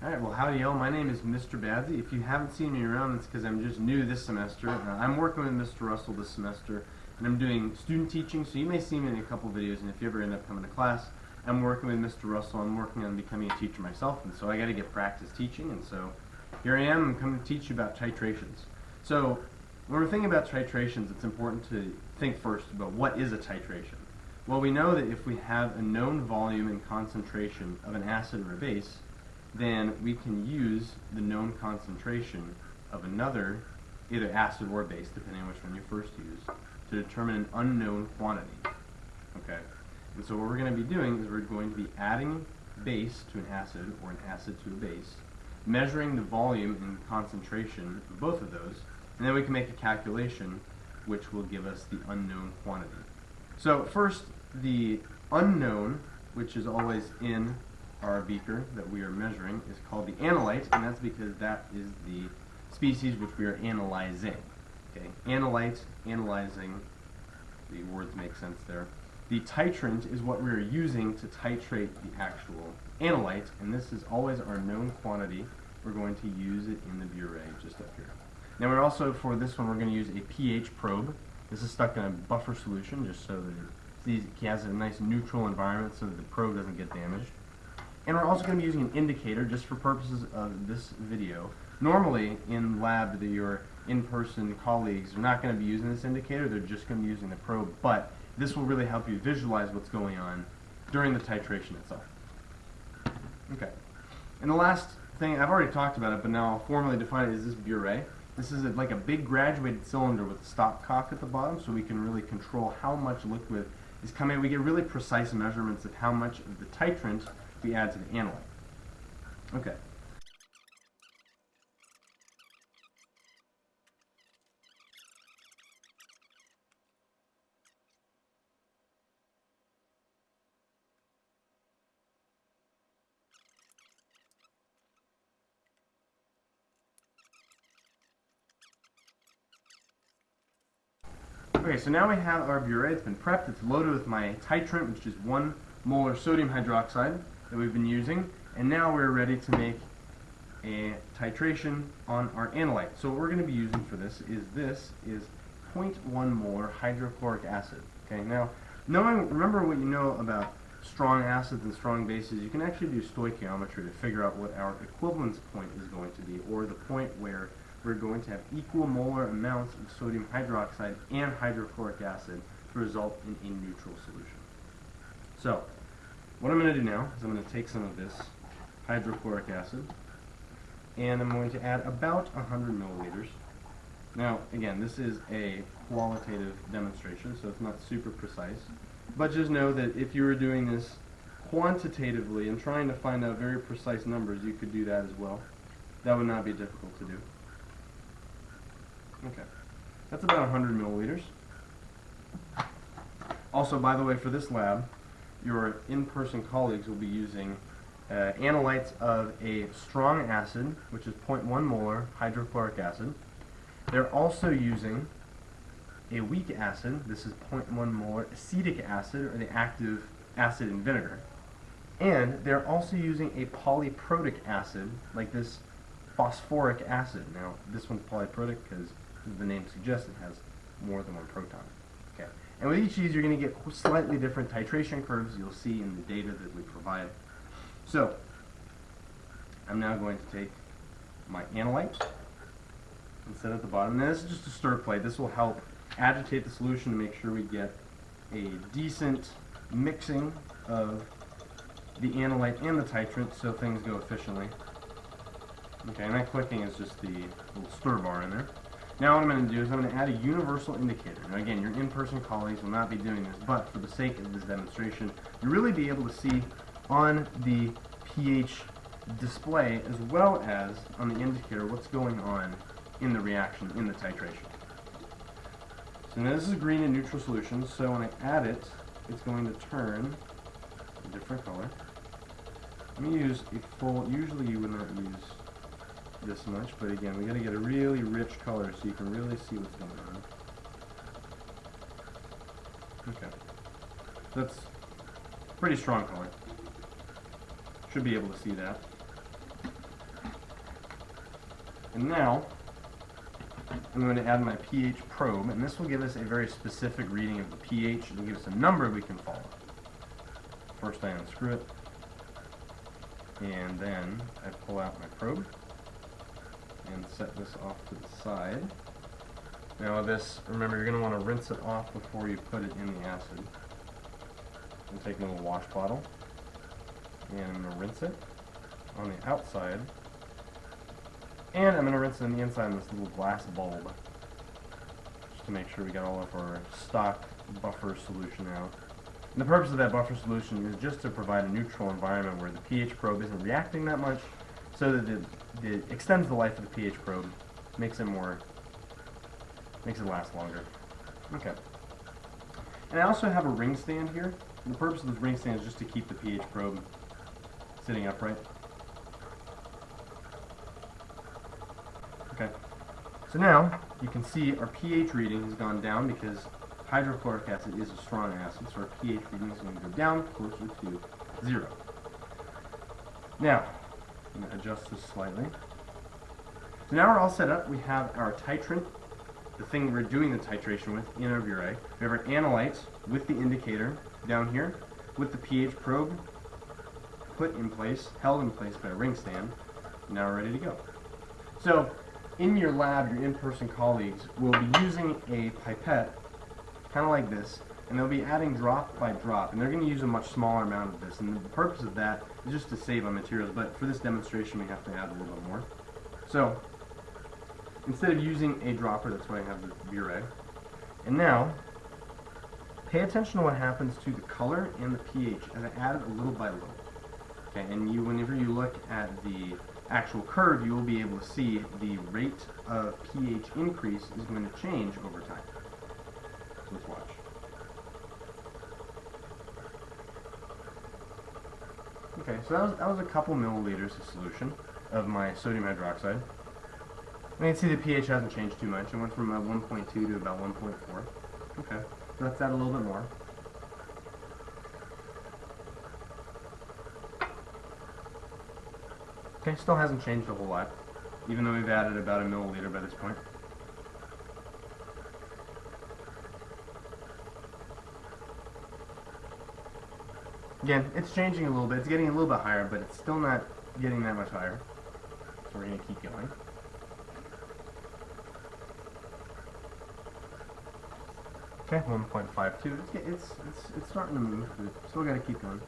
Alright, well howdy y'all, my name is Mr. Badsy. If you haven't seen me around, it's because I'm just new this semester. I'm working with Mr. Russell this semester, and I'm doing student teaching, so you may see me in a couple videos, and if you ever end up coming to class, I'm working with Mr. Russell. I'm working on becoming a teacher myself, and so I got to get practice teaching, and so here I am. I'm coming to teach you about titrations. So when we're thinking about titrations, it's important to think first about what is a titration. Well, we know that if we have a known volume and concentration of an acid or a base, then we can use the known concentration of another, either acid or base, depending on which one you first use, to determine an unknown quantity. Okay? And so what we're going to be doing is we're going to be adding base to an acid or an acid to a base, measuring the volume and concentration of both of those, and then we can make a calculation which will give us the unknown quantity. So first, the unknown, which is always in our beaker that we are measuring, is called the analyte, and that's because that is the species which we are analyzing. Okay, analyte, analyzing, the words make sense there. The titrant is what we are using to titrate the actual analyte, and this is always our known quantity. We're going to use it in the burette just up here. Now we're also, for this one, we're going to use a pH probe. This is stuck in a buffer solution just so that it has a nice neutral environment so that the probe doesn't get damaged. And we're also going to be using an indicator just for purposes of this video. Normally in lab, your in-person colleagues are not going to be using this indicator, they're just going to be using the probe, but this will really help you visualize what's going on during the titration itself. Okay. And the last thing, I've already talked about it, but now I'll formally define it, is this burette. This is like a big graduated cylinder with a stopcock at the bottom, so we can really control how much liquid is coming. We get really precise measurements of how much of the titrant we add to the analyte. Okay. Okay, so now we have our burette. It's been prepped. It's loaded with my titrant, which is 1 molar sodium hydroxide that we've been using, and now we're ready to make a titration on our analyte. So what we're going to be using for this is 0.1 molar hydrochloric acid. Okay, now remember what you know about strong acids and strong bases. You can actually do stoichiometry to figure out what our equivalence point is going to be, or the point where we're going to have equal molar amounts of sodium hydroxide and hydrochloric acid to result in a neutral solution. So what I'm going to do now is I'm going to take some of this hydrochloric acid and I'm going to add about 100 milliliters. Now again, this is a qualitative demonstration, so it's not super precise, but just know that if you were doing this quantitatively and trying to find out very precise numbers, you could do that as well. That would not be difficult to do. Okay, that's about 100 milliliters. Also, by the way, for this lab, your in-person colleagues will be using analytes of a strong acid, which is 0.1 molar hydrochloric acid. They're also using a weak acid. This is 0.1 molar acetic acid, or the active acid in vinegar. And they're also using a polyprotic acid, like this phosphoric acid. Now, this one's polyprotic because, as the name suggests, it has more than one proton. Okay. And with each of these, you're going to get slightly different titration curves you'll see in the data that we provide. So, I'm now going to take my analyte and set it at the bottom. Now, this is just a stir plate. This will help agitate the solution to make sure we get a decent mixing of the analyte and the titrant so things go efficiently. Okay, and that clicking is just the little stir bar in there. Now what I'm going to do is I'm going to add a universal indicator. Now again, your in-person colleagues will not be doing this, but for the sake of this demonstration, you'll really be able to see on the pH display as well as on the indicator what's going on in the reaction, in the titration. So now this is green in neutral solution, so when I add it, it's going to turn a different color. I'm going to use a full, usually you would not use this much, but again, we got to get a really rich color so you can really see what's going on. Okay, that's pretty strong color. Should be able to see that. And now, I'm going to add my pH probe, and this will give us a very specific reading of the pH. It will give us a number we can follow. First I unscrew it, and then I pull out my probe and set this off to the side. Now this, remember, you're going to want to rinse it off before you put it in the acid. I'm taking a little wash bottle, and I'm going to rinse it on the outside, and I'm going to rinse it on the inside in this little glass bulb, just to make sure we got all of our stock buffer solution out. And the purpose of that buffer solution is just to provide a neutral environment where the pH probe isn't reacting that much, so that it extends the life of the pH probe, makes it last longer. Okay. And I also have a ring stand here. And the purpose of this ring stand is just to keep the pH probe sitting upright. Okay. So now you can see our pH reading has gone down because hydrochloric acid is a strong acid, so our pH reading is going to go down closer to 0. Now, I'm going to adjust this slightly. So now we're all set up. We have our titrant, the thing we're doing the titration with, in our Bure. We have our analytes with the indicator down here, with the pH probe put in place, held in place by a ring stand. Now we're ready to go. So, in your lab, your in-person colleagues will be using a pipette, kind of like this, and they'll be adding drop by drop, and they're going to use a much smaller amount of this, and the purpose of that is just to save on materials, but for this demonstration we have to add a little bit more. So, instead of using a dropper, that's why I have the Bure. And now, pay attention to what happens to the color and the pH as I add it a little by little. Okay, and whenever you look at the actual curve, you will be able to see the rate of pH increase is going to change over time. So let's watch. Okay, so that was a couple milliliters of solution of my sodium hydroxide. And you can see the pH hasn't changed too much. It went from 1.2 to about 1.4. Okay, so let's add a little bit more. Okay, still hasn't changed a whole lot, even though we've added about a milliliter by this point. Again, it's changing a little bit. It's getting a little bit higher, but it's still not getting that much higher. So we're going to keep going. Okay, 1.52. It's starting to move, but still got to keep going.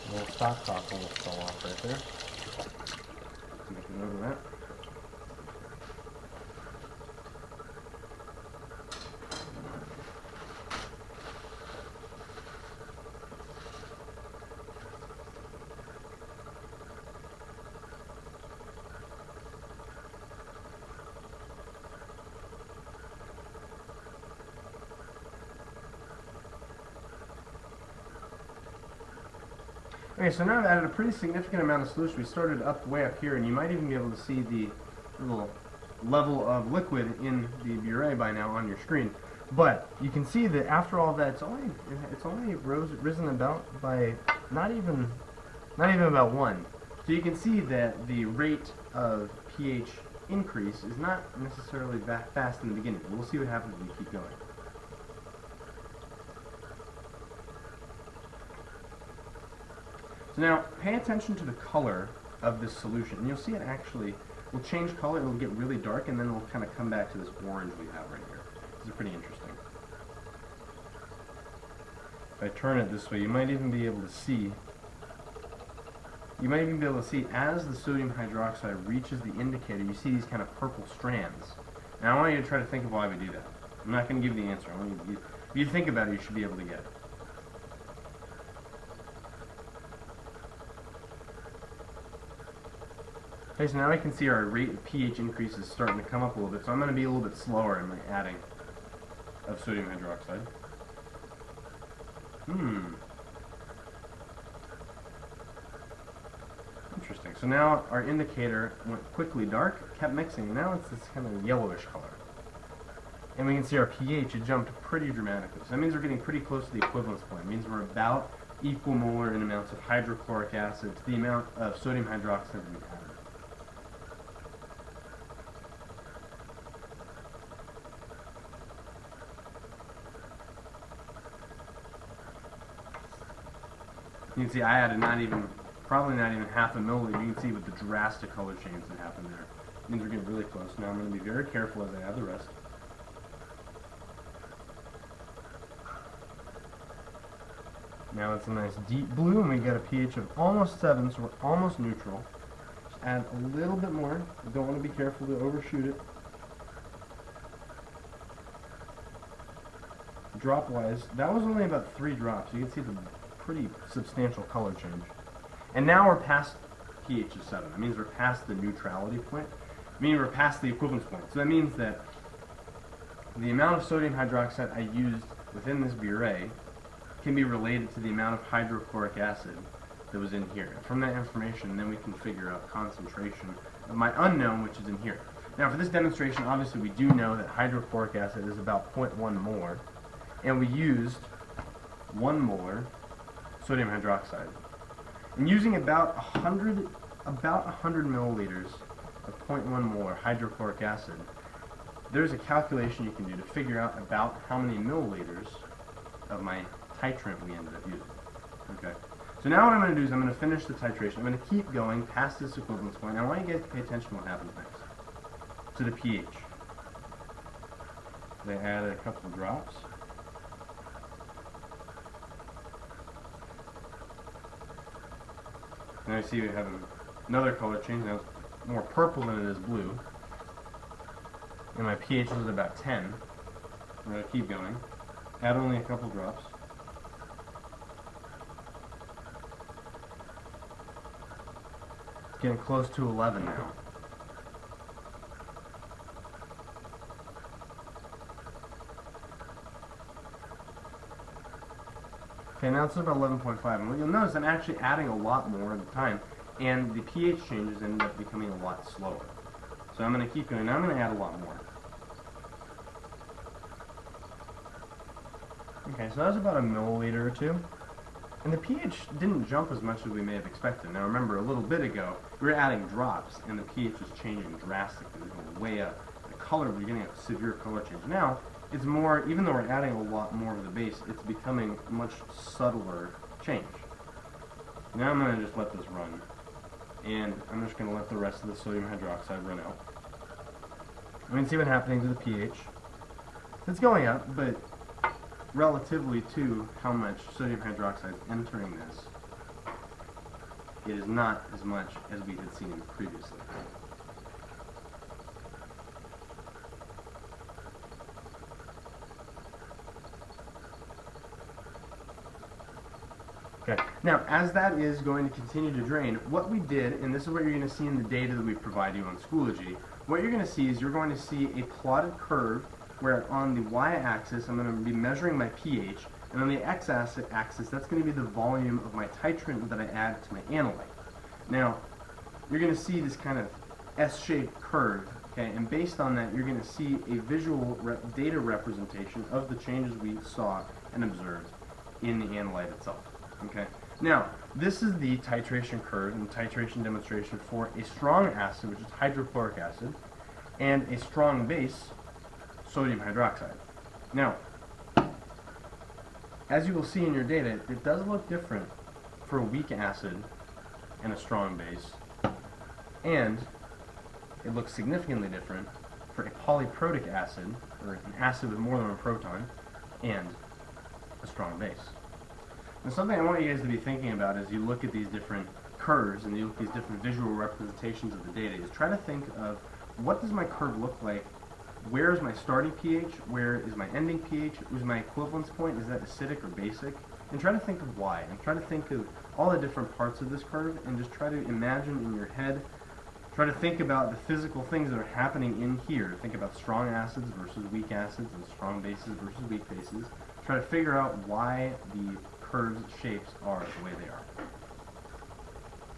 A little stock top almost fell off right there. Make a note of that. Okay, so now I've added a pretty significant amount of solution. We started way up here, and you might even be able to see the little level of liquid in the Bure by now on your screen. But you can see that after all that, it's only risen about by not even about 1. So you can see that the rate of pH increase is not necessarily that fast in the beginning. We'll see what happens when we keep going. So now, pay attention to the color of this solution. And you'll see it actually will change color. It will get really dark, and then it will kind of come back to this orange we have right here. This is pretty interesting. If I turn it this way, you might even be able to see you might even be able to see as the sodium hydroxide reaches the indicator, you see these kind of purple strands. Now I want you to try to think of why we do that. I'm not going to give the answer. I want you to, if you think about it, you should be able to get it. Okay, so now I can see our rate of pH increase is starting to come up a little bit, so I'm going to be a little bit slower in my adding of sodium hydroxide. Interesting. So now our indicator went quickly dark, kept mixing, and now it's this kind of yellowish color. And we can see our pH, it jumped pretty dramatically. So that means we're getting pretty close to the equivalence point. It means we're about equal molar in amounts of hydrochloric acid to the amount of sodium hydroxide we added. You can see I added probably not even half a milliliter. You can see with the drastic color change that happened there. It means we're getting really close. Now I'm going to be very careful as I add the rest. Now it's a nice deep blue, and we get a pH of almost 7, so we're almost neutral. Just add a little bit more. I don't want to be careful to overshoot it. Drop-wise, that was only about 3 drops. You can see the pretty substantial color change. And now we're past pH of 7. That means we're past the neutrality point. Meaning we're past the equivalence point. So that means that the amount of sodium hydroxide I used within this burette can be related to the amount of hydrochloric acid that was in here. And from that information, then we can figure out concentration of my unknown, which is in here. Now for this demonstration, obviously we do know that hydrochloric acid is about 0.1 molar, and we used 1 molar sodium hydroxide. And using about 100 milliliters of 0.1 molar hydrochloric acid, there's a calculation you can do to figure out about how many milliliters of my titrant we ended up using. Okay. So now what I'm going to do is I'm going to finish the titration. I'm going to keep going past this equivalence point. I want you guys to pay attention to what happens next. To the pH. They added a couple of drops. Now you see we have another color change. Now it's more purple than it is blue. And my pH was about 10. I'm going to keep going. Add only a couple drops. Getting close to 11 now. Okay, now it's about 11.5, and you'll notice I'm actually adding a lot more at the time, and the pH changes end up becoming a lot slower. So I'm going to keep going. Now I'm going to add a lot more. Okay, so that was about a milliliter or 2. And the pH didn't jump as much as we may have expected. Now remember, a little bit ago, we were adding drops, and the pH was changing drastically. It was going way up. The color, we're getting a severe color change. Now, it's more, even though we're adding a lot more of the base, it's becoming a much subtler change. Now I'm going to just let this run. And I'm just going to let the rest of the sodium hydroxide run out. We can see what's happening to the pH. It's going up, but relatively to how much sodium hydroxide is entering this, it is not as much as we had seen previously. Okay. Now, as that is going to continue to drain, what we did, and this is what you're going to see in the data that we provide you on Schoology, what you're going to see is you're going to see a plotted curve where on the y-axis I'm going to be measuring my pH, and on the x-axis that's going to be the volume of my titrant that I add to my analyte. Now, you're going to see this kind of S-shaped curve, okay, and based on that you're going to see a visual data representation of the changes we saw and observed in the analyte itself. Okay. Now, this is the titration curve and titration demonstration for a strong acid, which is hydrochloric acid, and a strong base, sodium hydroxide. Now, as you will see in your data, it does look different for a weak acid and a strong base, and it looks significantly different for a polyprotic acid, or an acid with more than one proton, and a strong base. And something I want you guys to be thinking about as you look at these different curves and you look at these different visual representations of the data, is try to think of what does my curve look like. Where is my starting pH? Where is my ending pH? Is my equivalence point, is that acidic or basic? And try to think of why. And try to think of all the different parts of this curve and just try to imagine in your head, try to think about the physical things that are happening in here. Think about strong acids versus weak acids and strong bases versus weak bases. Try to figure out why the curve's shapes are the way they are.